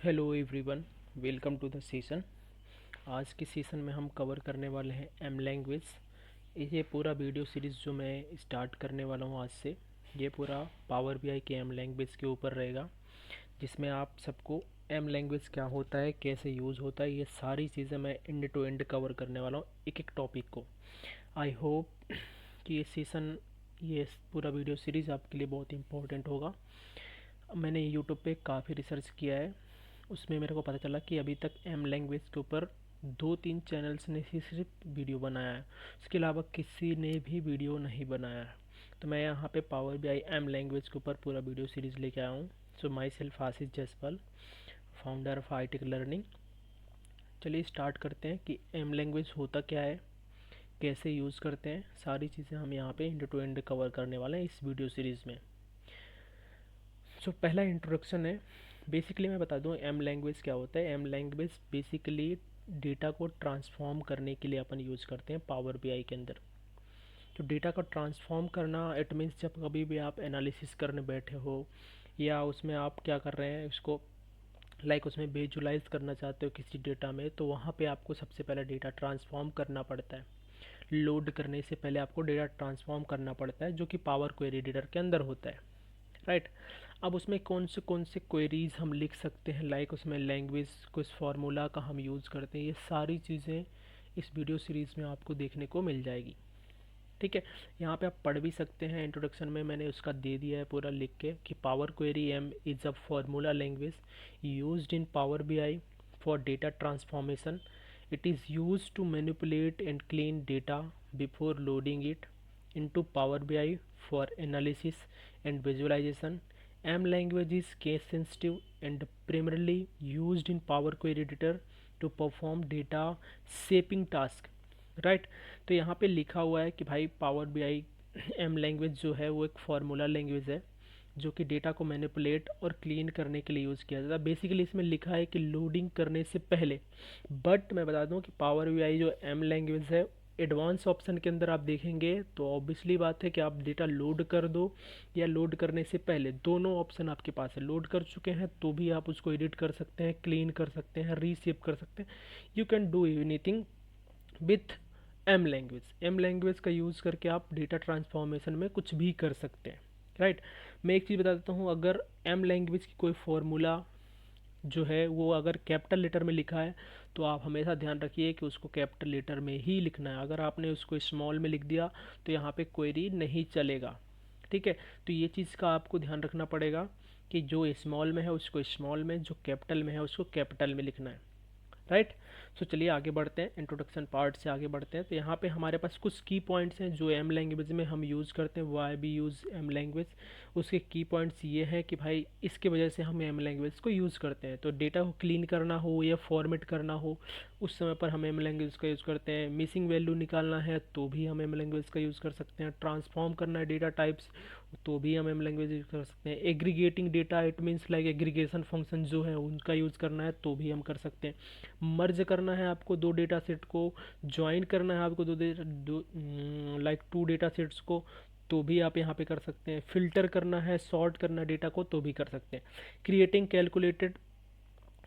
Hello everyone, welcome to the session. आज के session में हम कवर करने वाले हैं एम लैंग्वेज। ये पूरा वीडियो सीरीज़ जो मैं स्टार्ट करने वाला हूँ आज से, ये पूरा पावर बीआई के एम लैंग्वेज के ऊपर रहेगा, जिसमें आप सबको एम लैंग्वेज क्या होता है, कैसे यूज़ होता है, ये सारी चीज़ें मैं एंड टू एंड कवर करने वाला हूँ एक एक टॉपिक को। आई होप कि ये पूरा वीडियो सीरीज़ आपके लिए बहुत इंपॉर्टेंट होगा। मैंने यूट्यूब पे काफ़ी रिसर्च किया है, उसमें मेरे को पता चला कि अभी तक एम लैंग्वेज के ऊपर 2-3 चैनल्स ने ही सिर्फ वीडियो बनाया है, उसके अलावा किसी ने भी वीडियो नहीं बनाया है। तो मैं यहाँ पे power B I M language के ऊपर पूरा वीडियो सीरीज़ लेके आया हूँ। So myself Ashish Jaiswal, founder of I tech learning. चलिए स्टार्ट करते हैं कि एम लैंग्वेज होता क्या है, कैसे यूज़ करते हैं, सारी चीज़ें हम यहाँ पे एंड टू एंड कवर करने वाले हैं इस वीडियो सीरीज़ में। सो पहला इंट्रोडक्शन है। बेसिकली मैं बता दूं एम लैंग्वेज क्या होता है। एम लैंग्वेज बेसिकली डेटा को ट्रांसफॉर्म करने के लिए अपन यूज़ करते हैं पावर बीआई के अंदर। तो डेटा को ट्रांसफॉर्म करना इट मीन्स जब कभी भी आप एनालिसिस करने बैठे हो या उसमें आप क्या कर रहे हैं, उसको उसमें विजुलाइज करना चाहते हो किसी डेटा में, तो वहाँ पे आपको सबसे पहले डेटा ट्रांसफॉर्म करना पड़ता है। लोड करने से पहले आपको डेटा ट्रांसफॉर्म करना पड़ता है, जो कि पावर क्वेरी एडिटर के अंदर होता है, राइट। अब उसमें कौन से क्वेरीज हम लिख सकते हैं, उसमें लैंग्वेज कुछ फार्मूला का हम यूज़ करते हैं, ये सारी चीज़ें इस वीडियो सीरीज़ में आपको देखने को मिल जाएगी। ठीक है, यहाँ पे आप पढ़ भी सकते हैं, इंट्रोडक्शन में मैंने उसका दे दिया है पूरा लिख के कि power query M is a formula language used in power BI for data transformation. It is used to manipulate and clean data before loading it into Power BI for analysis and visualization. M language is case sensitive and primarily used in Power Query Editor to perform data shaping task. Right, तो यहाँ पे लिखा हुआ है कि भाई power B I M language जो है वो एक फार्मूला लैंग्वेज है जो कि डेटा को मैनिपुलेट और क्लीन करने के लिए यूज़ किया जाता है। बेसिकली इसमें लिखा है कि लोडिंग करने से पहले, बट मैं बता दूं कि पावर बी आई जो एम लैंग्वेज है, एडवांस ऑप्शन के अंदर आप देखेंगे तो ऑब्वियसली बात है कि आप डेटा लोड कर दो या लोड करने से पहले, दोनों ऑप्शन आपके पास है। लोड कर चुके हैं तो भी आप उसको एडिट कर सकते हैं, क्लीन कर सकते हैं, रीशेप कर सकते हैं। You can do anything with M language. M language का यूज़ करके आप डेटा ट्रांसफॉर्मेशन में कुछ भी कर सकते हैं, राइट। मैं एक चीज़ बता देता हूँ, अगर एम लैंग्वेज की कोई फॉर्मूला जो है वो अगर कैपिटल लेटर में लिखा है तो आप हमेशा ध्यान रखिए कि उसको कैपिटल लेटर में ही लिखना है। अगर आपने उसको स्मॉल में लिख दिया तो यहाँ पे क्वेरी नहीं चलेगा, ठीक है। तो ये चीज़ का आपको ध्यान रखना पड़ेगा कि जो स्मॉल में है उसको स्मॉल में, जो कैपिटल में है उसको कैपिटल में लिखना है, राइट। सो चलिए आगे बढ़ते हैं, इंट्रोडक्शन पार्ट से आगे बढ़ते हैं। तो यहाँ पे हमारे पास कुछ की पॉइंट्स हैं जो एम लैंग्वेज में हम यूज़ करते हैं, why be use M language. उसके की पॉइंट्स ये हैं कि भाई इसके वजह से हम एम लैंग्वेज को यूज़ करते हैं। तो डेटा को क्लीन करना हो या फॉर्मेट करना हो उस समय पर हम एम लैंग्वेज का यूज़ करते हैं। मिसिंग वैल्यू निकालना है तो भी हम एम लैंग्वेज का यूज़ कर सकते हैं। ट्रांसफॉर्म करना है डेटा टाइप्स तो भी हम एम लैंग्वेज यूज़ कर सकते हैं। Aggregating data it means aggregation function जो है उनका यूज़ करना है तो भी हम कर सकते हैं। मर्ज करना है आपको दो डेटा सेट को, ज्वाइन करना है आपको टू डेटा सेट्स को तो भी आप यहाँ पे कर सकते हैं। फिल्टर करना है, सॉर्ट करना है डेटा को तो भी कर सकते हैं। क्रिएटिंग कैलकुलेटेड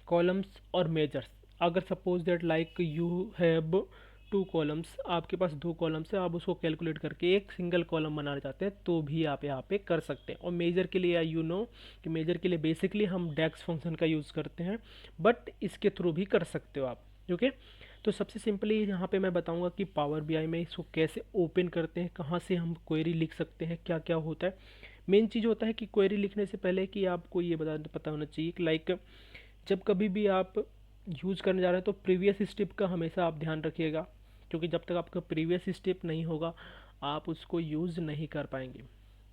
कॉलम्स और मेजर्स, अगर suppose that you have two columns, आपके पास दो कॉलम्स है, आप उसको कैलकुलेट करके एक सिंगल कॉलम बनाना चाहते हैं तो भी आप यहाँ पे कर सकते हैं। और मेजर के लिए कि मेजर के लिए बेसिकली हम डेक्स फंक्शन का यूज़ करते हैं, बट इसके थ्रू भी कर सकते हो आप, ओके। तो सबसे सिंपली यहाँ पे मैं बताऊँगा कि पावर बी आई में इसको कैसे ओपन करते हैं, कहाँ से हम क्वेरी लिख सकते हैं, क्या क्या होता है। मेन चीज़ होता है कि क्वेरी लिखने से पहले कि आपको ये पता होना चाहिए कि जब कभी भी आप यूज़ करने जा रहे हैं तो प्रीवियस स्टेप का हमेशा आप ध्यान रखिएगा, क्योंकि जब तक आपका प्रीवियस स्टेप नहीं होगा आप उसको यूज़ नहीं कर पाएंगे,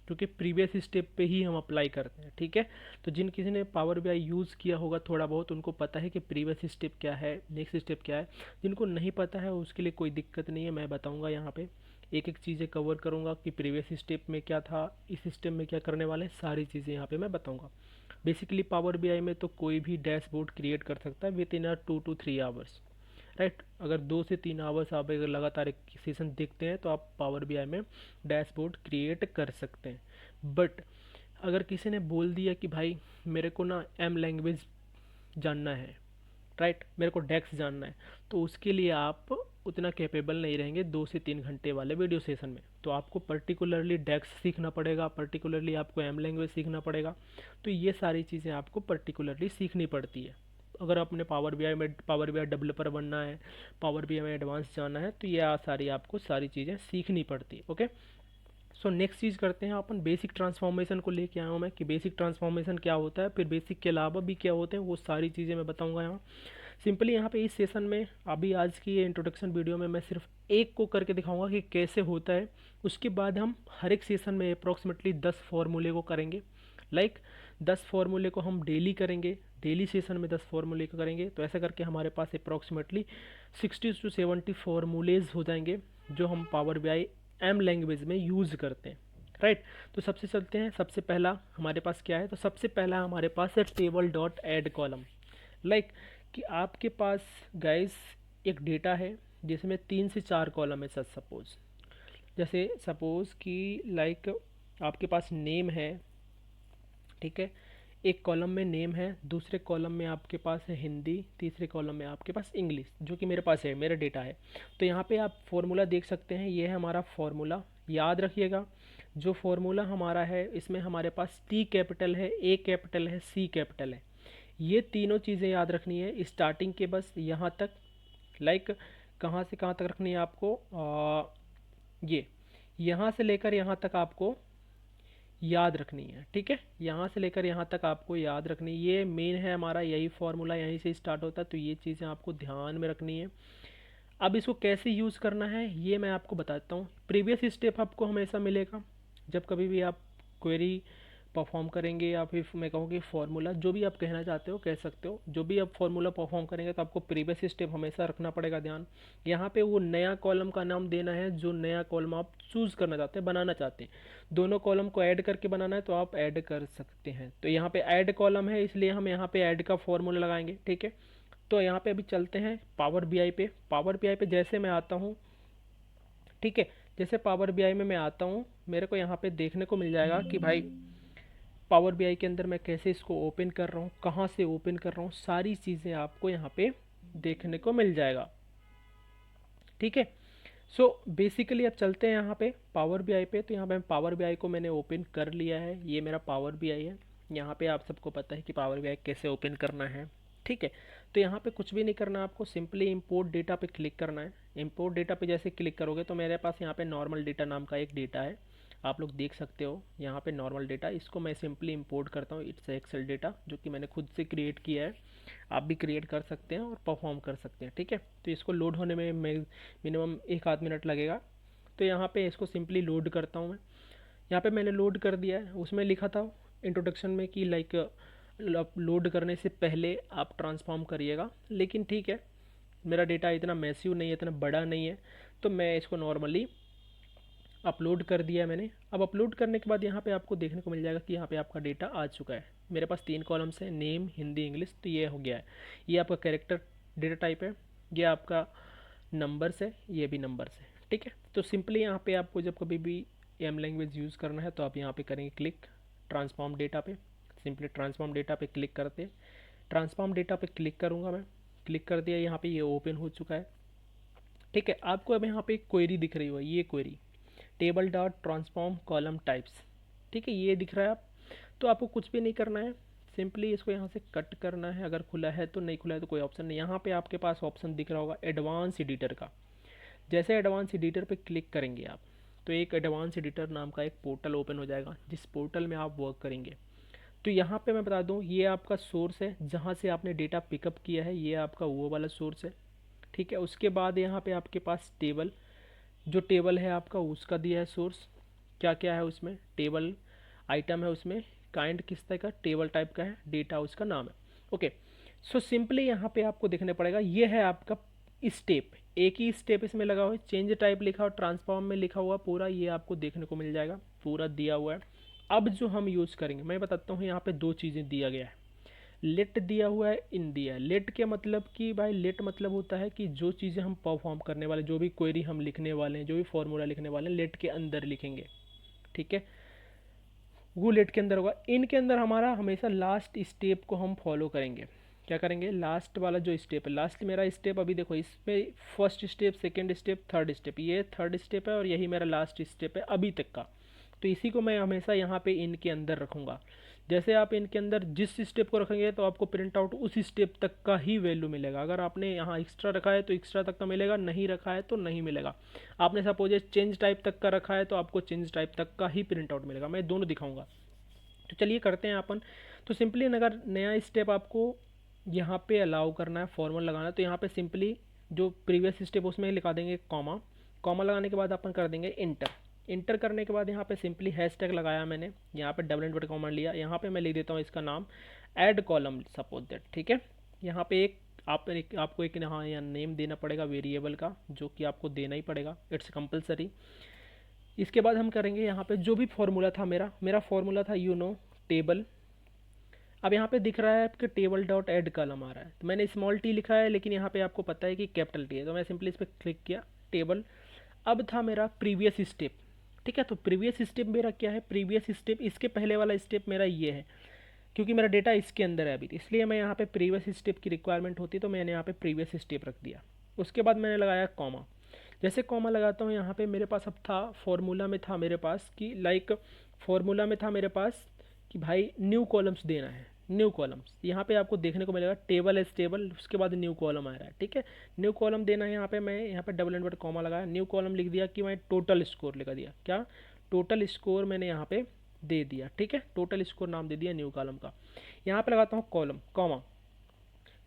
क्योंकि प्रीवियस स्टेप पे ही हम अप्लाई करते हैं, ठीक है। तो जिन किसी ने पावर बीआई यूज़ किया होगा थोड़ा बहुत, उनको पता है कि प्रीवियस स्टेप क्या है, नेक्स्ट स्टेप क्या है। जिनको नहीं पता है उसके लिए कोई दिक्कत नहीं है, मैं बताऊँगा यहाँ पे एक एक चीज़ें कवर करूँगा कि प्रीवियस स्टेप में क्या था, इस स्टेप में क्या करने वाले हैं, सारी चीज़ें यहाँ पे मैं बताऊँगा। बेसिकली पावर बीआई में तो कोई भी डैशबोर्ड क्रिएट कर सकता है with in 2 to 3 hours, right. अगर 2 से 3 आवर्स आप अगर लगातार एक सेशन देखते हैं तो आप पावर बीआई में डैशबोर्ड क्रिएट कर सकते हैं। बट अगर किसी ने बोल दिया कि भाई मेरे को ना एम लैंग्वेज जानना है, राइट, मेरे को डेक्स जानना है, तो उसके लिए आप उतना कैपेबल नहीं रहेंगे 2 से 3 घंटे वाले वीडियो सेशन में। तो आपको पर्टिकुलरली डेक्स सीखना पड़ेगा, पर्टिकुलरली आपको एम लैंग्वेज सीखना पड़ेगा। तो ये सारी चीज़ें आपको पर्टिकुलरली सीखनी पड़ती है। अगर आपने पावर बी आई डेवलपर बनना है, पावर बी आई में एडवांस जाना है, तो ये सारी आपको सारी चीज़ें सीखनी पड़ती है। ओके, सो नेक्स्ट चीज़ करते हैं अपन, बेसिक ट्रांसफॉर्मेशन को लेके आया हूँ मैं कि बेसिक ट्रांसफॉर्मेशन क्या होता है, फिर बेसिक के अलावा भी क्या होते हैं, वो सारी चीज़ें मैं बताऊँगा यहाँ। सिंपली यहाँ पे इस सेशन में, अभी आज की ये इंट्रोडक्शन वीडियो में मैं सिर्फ एक को करके दिखाऊंगा कि कैसे होता है। उसके बाद हम हर एक सेशन में अप्रॉक्सीमेटली 10 फार्मूले को करेंगे। लाइक 10 फार्मूले को हम डेली करेंगे, डेली सेशन में 10 फार्मूले को करेंगे। तो ऐसा करके हमारे पास अप्रॉक्सीमेटली 60 से 70 फार्मूलेज हो जाएंगे जो हम power B I M language में यूज़ करते हैं, राइट। तो सबसे चलते हैं, सबसे पहला हमारे पास क्या है, तो सबसे पहला हमारे पास है table dot add column. Like कि आपके पास गाइस एक डेटा है जिसमें 3 से 4 कॉलम है। सच सपोज, जैसे सपोज कि लाइक आपके पास नेम है, ठीक है, एक कॉलम में नेम है, दूसरे कॉलम में आपके पास है हिंदी, तीसरे कॉलम में आपके पास इंग्लिश, जो कि मेरे पास है, मेरा डेटा है। तो यहाँ पे आप फॉर्मूला देख सकते हैं, ये है हमारा फॉर्मूला। याद रखिएगा जो फॉर्मूला हमारा है इसमें हमारे पास टी कैपिटल है, ए कैपिटल है, सी कैपिटल है। ये तीनों चीज़ें याद रखनी है स्टार्टिंग के बस यहाँ तक। लाइक कहाँ से कहाँ तक रखनी है आपको, ये यहाँ से लेकर यहाँ तक आपको याद रखनी है, ठीक है, यहाँ से लेकर यहाँ तक आपको याद रखनी है। ये मेन है हमारा, यही फॉर्मूला यहीं से स्टार्ट होता है। तो ये चीज़ें आपको ध्यान में रखनी है। अब इसको कैसे यूज़ करना है ये मैं आपको बताता हूँ। प्रीवियस स्टेप आपको हमेशा मिलेगा जब कभी भी आप क्वेरी परफॉर्म करेंगे, या फिर मैं कहूँ कि फार्मूला, जो भी आप कहना चाहते हो कह सकते हो, जो भी आप फार्मूला परफॉर्म करेंगे तो आपको प्रीवियस स्टेप हमेशा रखना पड़ेगा ध्यान। यहाँ पे वो नया कॉलम का नाम देना है जो नया कॉलम आप चूज़ करना चाहते हैं, बनाना चाहते हैं। दोनों कॉलम को ऐड करके बनाना है तो आप ऐड कर सकते हैं। तो यहाँ पे ऐड कॉलम है, इसलिए हम यहाँ पे ऐड का फॉर्मूला लगाएंगे, ठीक है। तो यहाँ पे अभी चलते हैं पावर बी आई पे। पावर बी आई पे जैसे मैं आता हूँ, ठीक है, जैसे पावर बी आई में मैं आता हूँ, मेरे को यहाँ पे देखने को मिल जाएगा कि भाई पावर बी आई के अंदर मैं कैसे इसको ओपन कर रहा हूँ, कहाँ से ओपन कर रहा हूँ, सारी चीज़ें आपको यहाँ पे देखने को मिल जाएगा, ठीक है। सो बेसिकली अब चलते हैं यहाँ पे पावर बी आई पे। तो यहाँ पे पावर बी आई को मैंने ओपन कर लिया है, ये मेरा पावर बी आई है। यहाँ पे आप सबको पता है कि पावर बी आई कैसे ओपन करना है, ठीक है। तो यहाँ पे कुछ भी नहीं करना, आपको सिंपली इंपोर्ट डेटा पे क्लिक करना है। इंपोर्ट डेटा पे जैसे क्लिक करोगे तो मेरे पास यहाँ पे नॉर्मल डेटा नाम का एक डेटा है, आप लोग देख सकते हो यहाँ पे नॉर्मल डेटा। इसको मैं सिंपली इंपोर्ट करता हूँ, इट्स एक्सेल डेटा जो कि मैंने खुद से क्रिएट किया है। आप भी क्रिएट कर सकते हैं और परफॉर्म कर सकते हैं, ठीक है। तो इसको लोड होने में मिनिमम 1 आध मिनट लगेगा। तो यहाँ पे इसको सिंपली लोड करता हूँ मैं। यहाँ पे मैंने लोड कर दिया है, उसमें लिखा था इंट्रोडक्शन में कि लाइक लोड करने से पहले आप ट्रांसफॉर्म करिएगा, लेकिन ठीक है, मेरा डेटा इतना मैसिव नहीं है, इतना बड़ा नहीं है, तो मैं इसको नॉर्मली अपलोड कर दिया है मैंने। अब अपलोड करने के बाद यहाँ पे आपको देखने को मिल जाएगा कि यहाँ पे आपका डेटा आ चुका है। मेरे पास 3 कॉलम्स हैं, नेम, हिंदी, इंग्लिश, तो ये हो गया है। ये आपका कैरेक्टर डेटा टाइप है, ये आपका नंबर्स है, ये भी नंबर्स है, ठीक है। तो सिंपली यहाँ पे आपको जब कभी भी एम लैंग्वेज यूज़ करना है तो आप यहाँ पे करेंगे क्लिक ट्रांसफॉर्म डेटा पे। सिंपली ट्रांसफॉर्म डेटा पे क्लिक करते, ट्रांसफॉर्म डेटा पे क्लिक करूँगा मैं। क्लिक कर दिया, यहाँ पे ये ओपन हो चुका है, ठीक है। आपको अब यहाँ पे एक क्वेरी दिख रही हो, ये query table dot transform column types, ठीक है, ये दिख रहा है। आप तो आपको कुछ भी नहीं करना है, सिंपली इसको यहाँ से कट करना है। अगर खुला है तो, नहीं खुला है तो कोई ऑप्शन नहीं। यहाँ पे आपके पास ऑप्शन दिख रहा होगा एडवांस एडिटर का। जैसे एडवांस एडिटर पे क्लिक करेंगे आप तो एक एडवांस एडिटर नाम का एक पोर्टल ओपन हो जाएगा, जिस पोर्टल में आप वर्क करेंगे। तो यहाँ पे मैं बता दूँ, ये आपका सोर्स है जहाँ से आपने डेटा पिकअप किया है, ये आपका वो वाला सोर्स है, ठीक है। उसके बाद यहाँ पे आपके पास टेबल, जो टेबल है आपका उसका दिया है सोर्स, क्या क्या है उसमें, टेबल आइटम है उसमें, काइंड किस तरह का टेबल टाइप का है, डेटा उसका नाम है, ओके। सो सिंपली यहाँ पे आपको देखने पड़ेगा, ये है आपका स्टेप, एक ही स्टेप इसमें लगा हुआ है, चेंज टाइप लिखा और ट्रांसफॉर्म में लिखा हुआ पूरा, ये आपको देखने को मिल जाएगा, पूरा दिया हुआ है। अब जो हम यूज़ करेंगे मैं बताता हूँ, यहाँ पे 2 चीज़ें दिया गया है, लेट दिया हुआ है, इन दिया है। लेट के मतलब कि भाई, लेट मतलब होता है कि जो चीज़ें हम परफॉर्म करने वाले, जो भी क्वेरी हम लिखने वाले हैं, जो भी फॉर्मूला लिखने वाले हैं, लेट के अंदर लिखेंगे, ठीक है, वो लेट के अंदर होगा। इन के अंदर हमारा हमेशा लास्ट स्टेप को हम फॉलो करेंगे, क्या करेंगे, लास्ट वाला जो स्टेप है, लास्ट मेरा स्टेप अभी देखो इसमें first step, second step, third step, ये थर्ड स्टेप है और यही मेरा लास्ट स्टेप है अभी तक का। तो इसी को मैं हमेशा यहाँ पे इनके अंदर रखूँगा। जैसे आप इनके अंदर जिस स्टेप को रखेंगे तो आपको प्रिंट आउट उस स्टेप तक का ही वैल्यू मिलेगा। अगर आपने यहाँ एक्स्ट्रा रखा है तो एक्स्ट्रा तक का मिलेगा, नहीं रखा है तो नहीं मिलेगा। आपने सपोज चेंज टाइप तक का रखा है तो आपको चेंज टाइप तक का ही प्रिंट आउट मिलेगा। मैं दोनों दिखाऊंगा। तो चलिए करते हैं अपन। तो सिंपली अगर नया स्टेप आपको यहाँ पे अलाउ करना है, फॉर्मूला लगाना है, तो यहाँ पे सिंपली जो प्रीवियस स्टेप उसमें लिखा देंगे कॉमा। कॉमा लगाने के बाद अपन कर देंगे इंटर। इंटर करने के बाद यहाँ पे सिंपली हैशटैग लगाया मैंने, यहाँ पे डबल इन्वर्टेड कॉमा लिया, यहाँ पे मैं लिख देता हूँ इसका नाम ऐड कॉलम सपोज दैट, ठीक है। यहाँ पे आपको एक यहाँ नेम देना पड़ेगा वेरिएबल का, जो कि आपको देना ही पड़ेगा, इट्स कंपलसरी। इसके बाद हम करेंगे यहाँ पे जो भी फॉर्मूला था मेरा फॉर्मूला था टेबल। अब यहाँ पे दिख रहा है आपके टेबल डॉट ऐड कॉलम आ रहा है, तो मैंने स्मॉल टी लिखा है, लेकिन यहाँ पे आपको पता है कि कैपिटल टी है, तो मैं सिंपली इस पर क्लिक किया टेबल। अब था मेरा प्रीवियस स्टेप, ठीक है। तो प्रीवियस स्टेप मेरा क्या है, प्रीवियस स्टेप इसके पहले वाला स्टेप मेरा ये है, क्योंकि मेरा डेटा इसके अंदर है अभी, इसलिए मैं यहाँ पे प्रीवियस स्टेप की रिक्वायरमेंट होती है, तो मैंने यहाँ पे प्रीवियस स्टेप रख दिया। उसके बाद मैंने लगाया कॉमा। जैसे कॉमा लगाता हूँ यहाँ पे मेरे पास अब था फॉर्मूला में था मेरे पास कि फॉर्मूला में था मेरे पास कि भाई न्यू कॉलम्स देना है, न्यू कॉलम्स यहाँ पे आपको देखने को मिलेगा टेबल एज टेबल, उसके बाद न्यू कॉलम आ रहा है, ठीक है। न्यू कॉलम देना है यहाँ पे, मैं यहाँ पे डबल इन्वर्टेड कॉमा लगाया, न्यू कॉलम लिख दिया कि मैं टोटल स्कोर लिखा दिया, क्या टोटल स्कोर मैंने यहाँ पे दे दिया, ठीक है। टोटल स्कोर नाम दे दिया न्यू कॉलम का। यहाँ पे लगाता हूँ column comma.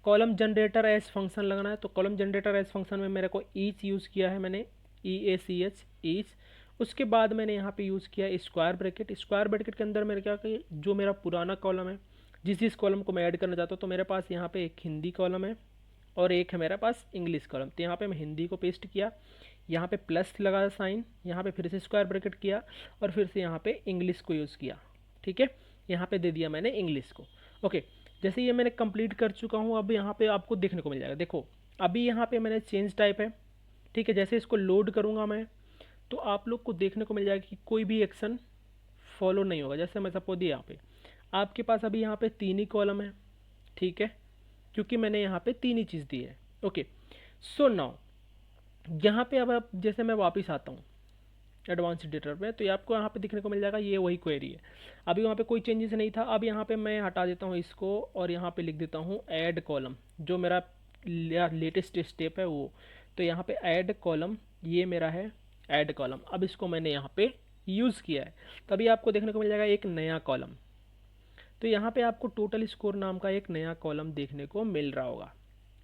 Column generator as function लगाना है, तो कॉलम जनरेटर एज फंक्शन में मेरे को ईच यूज़ किया है मैंने, EACH ईच। उसके बाद मैंने यहाँ पे यूज़ किया स्क्वायर ब्रैकेट। स्क्वायर ब्रैकेट के अंदर मेरे क्या कि जो मेरा पुराना कॉलम है, जिस कॉलम को मैं ऐड करना चाहता हूँ, तो मेरे पास यहाँ पे एक हिंदी कॉलम है और एक है मेरे पास इंग्लिश कॉलम, तो यहाँ पे मैं हिंदी को पेस्ट किया, यहाँ पे प्लस लगा साइन, यहाँ पे फिर से स्क्वायर ब्रैकेट किया और फिर से यहाँ पे इंग्लिश को यूज़ किया, ठीक है। यहाँ पे दे दिया मैंने इंग्लिश को, ओके। जैसे ये मैंने कंप्लीट कर चुका हूँ, अब यहाँ पे आपको देखने को मिल जाएगा, देखो अभी यहाँ पे मैंने चेंज टाइप है, ठीक है। जैसे इसको लोड करूँगा मैं, तो आप लोग को देखने को मिल जाएगा कि कोई भी एक्शन फॉलो नहीं होगा। जैसे मैं सपोज यहाँ पे आपके पास अभी यहाँ पे 3 ही कॉलम है, ठीक है, क्योंकि मैंने यहाँ पे 3 ही चीज़ दी है, ओके। सो नाउ यहाँ पे अब आप जैसे मैं वापस आता हूँ एडवांस एडिटर पे, तो ये आपको यहाँ पे दिखने को मिल जाएगा, ये वही क्वेरी है। अभी वहाँ पे कोई चेंजेस नहीं था। अब यहाँ पे मैं हटा देता हूँ इसको और यहाँ पे लिख देता हूँ ऐड कॉलम, जो मेरा लेटेस्ट स्टेप है वो। तो यहाँ पे ऐड कॉलम, ये मेरा है ऐड कॉलम। अब इसको मैंने यहाँ पे यूज़ किया है, तभी आपको देखने को मिल जाएगा एक नया कॉलम। तो यहाँ पे आपको टोटल स्कोर नाम का एक नया कॉलम देखने को मिल रहा होगा,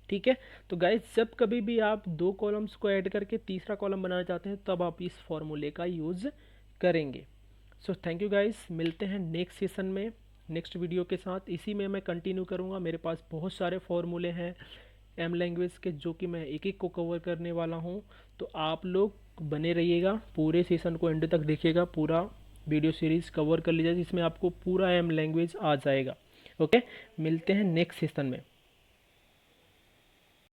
ठीक है। तो गाइज जब कभी भी आप 2 कॉलम्स को ऐड करके तीसरा कॉलम बनाना चाहते हैं, तब आप इस फॉर्मूले का यूज़ करेंगे। सो थैंक यू गाइज, मिलते हैं नेक्स्ट सेशन में नेक्स्ट वीडियो के साथ। इसी में मैं कंटिन्यू करूँगा, मेरे पास बहुत सारे फॉर्मूले हैं एम लैंग्वेज के, जो कि मैं एक एक को कवर करने वाला हूँ। तो आप लोग बने रहिएगा, पूरे सेशन को एंड तक देखिएगा, पूरा वीडियो सीरीज़ कवर कर लीजिए, जिसमें आपको पूरा एम लैंग्वेज आ जाएगा, ओके। मिलते हैं नेक्स्ट सेशन में।